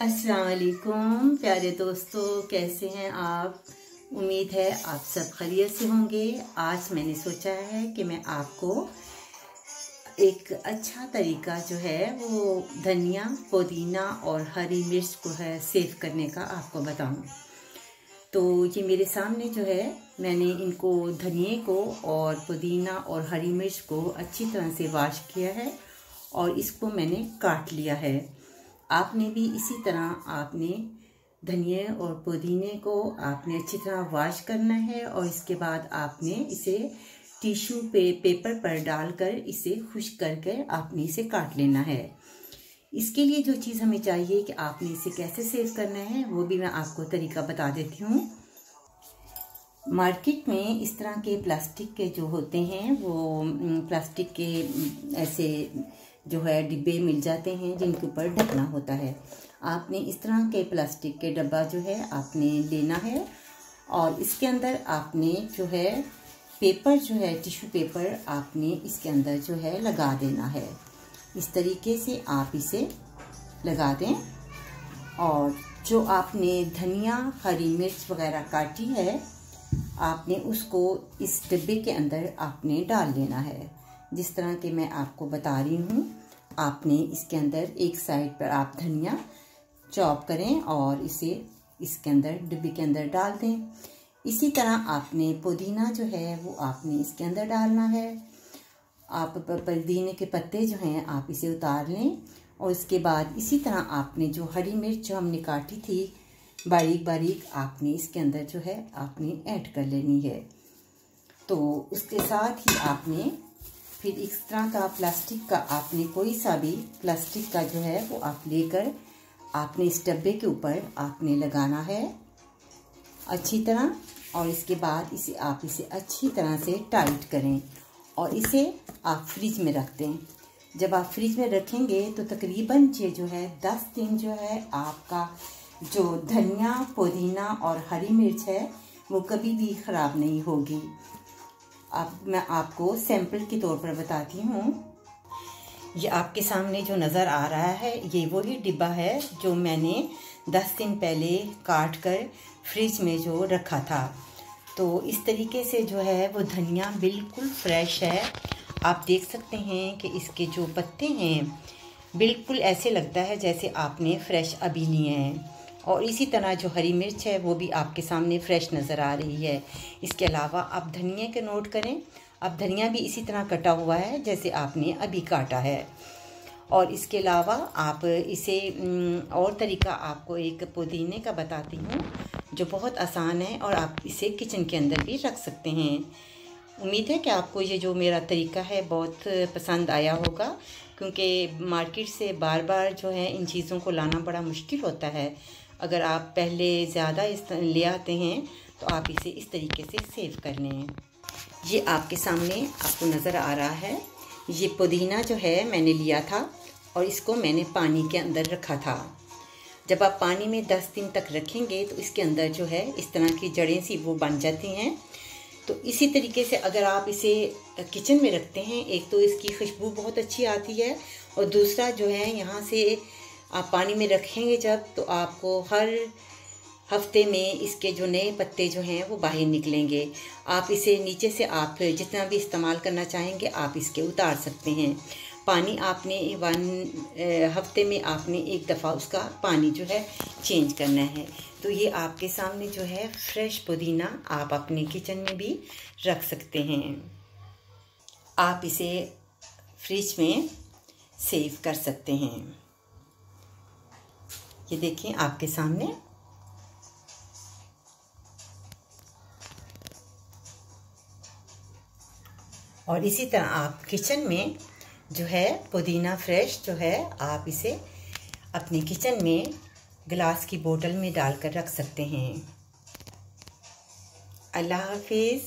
अस्सलाम वालेकुम प्यारे दोस्तों, कैसे हैं आप। उम्मीद है आप सब खैरियत से होंगे। आज मैंने सोचा है कि मैं आपको एक अच्छा तरीका जो है वो धनिया, पुदीना और हरी मिर्च को है सेव करने का आपको बताऊं। तो ये मेरे सामने जो है, मैंने इनको धनिए को और पुदीना और हरी मिर्च को अच्छी तरह से वॉश किया है और इसको मैंने काट लिया है। आपने भी इसी तरह आपने धनिए और पुदीने को आपने अच्छी तरह वॉश करना है और इसके बाद आपने इसे टिश्यू पेपर पर डालकर इसे खुश्क करके आपने इसे काट लेना है। इसके लिए जो चीज़ हमें चाहिए कि आपने इसे कैसे सेव करना है वो भी मैं आपको तरीका बता देती हूँ। मार्केट में इस तरह के प्लास्टिक के जो होते हैं वो प्लास्टिक के ऐसे जो है डिब्बे मिल जाते हैं जिनके ऊपर ढकना होता है। आपने इस तरह के प्लास्टिक के डब्बा जो है आपने लेना है और इसके अंदर आपने जो है पेपर जो है टिश्यू पेपर आपने इसके अंदर जो है लगा देना है। इस तरीके से आप इसे लगा दें और जो आपने धनिया, हरी मिर्च वगैरह काटी है आपने उसको इस डिब्बे के अंदर आपने डाल लेना है। जिस तरह के मैं आपको बता रही हूँ, आपने इसके अंदर एक साइड पर आप धनिया चॉप करें और इसे इसके अंदर डिब्बे के अंदर डाल दें। इसी तरह आपने पुदीना जो है वो आपने इसके अंदर डालना है। आप पुदीने के पत्ते जो हैं आप इसे उतार लें और इसके बाद इसी तरह आपने जो हरी मिर्च जो हमने काटी थी बारीक बारीक आपने इसके अंदर जो है आपने ऐड कर लेनी है। तो उसके साथ ही आपने फिर इस तरह का प्लास्टिक का आपने कोई सा भी प्लास्टिक का जो है वो आप लेकर आपने इस डब्बे के ऊपर आपने लगाना है अच्छी तरह और इसके बाद इसे अच्छी तरह से टाइट करें और इसे आप फ्रिज में रख दें। जब आप फ्रिज में रखेंगे तो तकरीबन ये जो है 10 दिन जो है आपका जो धनिया, पुदीना और हरी मिर्च है वो कभी भी ख़राब नहीं होगी। अब मैं आपको सैंपल के तौर पर बताती हूँ। ये आपके सामने जो नज़र आ रहा है ये वही डिब्बा है जो मैंने 10 दिन पहले काट कर फ्रिज में जो रखा था। तो इस तरीके से जो है वो धनिया बिल्कुल फ्रेश है। आप देख सकते हैं कि इसके जो पत्ते हैं बिल्कुल ऐसे लगता है जैसे आपने फ्रेश अभी लिए हैं और इसी तरह जो हरी मिर्च है वो भी आपके सामने फ्रेश नज़र आ रही है। इसके अलावा आप धनिया के नोट करें, अब धनिया भी इसी तरह कटा हुआ है जैसे आपने अभी काटा है। और इसके अलावा आप इसे और तरीका आपको एक पुदीने का बताती हूँ जो बहुत आसान है और आप इसे किचन के अंदर भी रख सकते हैं। उम्मीद है कि आपको ये जो मेरा तरीका है बहुत पसंद आया होगा, क्योंकि मार्केट से बार बार जो है इन चीज़ों को लाना बड़ा मुश्किल होता है। अगर आप पहले ज़्यादा ले आते हैं तो आप इसे इस तरीके से सेव कर लें। ये आपके सामने आपको नज़र आ रहा है। ये पुदीना जो है मैंने लिया था और इसको मैंने पानी के अंदर रखा था। जब आप पानी में 10 दिन तक रखेंगे तो इसके अंदर जो है इस तरह की जड़ें सी वो बन जाती हैं। तो इसी तरीके से अगर आप इसे किचन में रखते हैं, एक तो इसकी खुशबू बहुत अच्छी आती है और दूसरा जो है यहाँ से आप पानी में रखेंगे जब, तो आपको हर हफ्ते में इसके जो नए पत्ते जो हैं वो बाहर निकलेंगे। आप इसे नीचे से आप जितना भी इस्तेमाल करना चाहेंगे आप इसके उतार सकते हैं। पानी आपने 1 हफ्ते में आपने एक दफ़ा उसका पानी जो है चेंज करना है। तो ये आपके सामने जो है फ्रेश पुदीना आप अपने किचन में भी रख सकते हैं। आप इसे फ्रिज में सेव कर सकते हैं। ये देखें आपके सामने। और इसी तरह आप किचन में जो है पुदीना फ्रेश जो है आप इसे अपने किचन में गिलास की बोतल में डालकर रख सकते हैं। अल्लाह हाफिज़।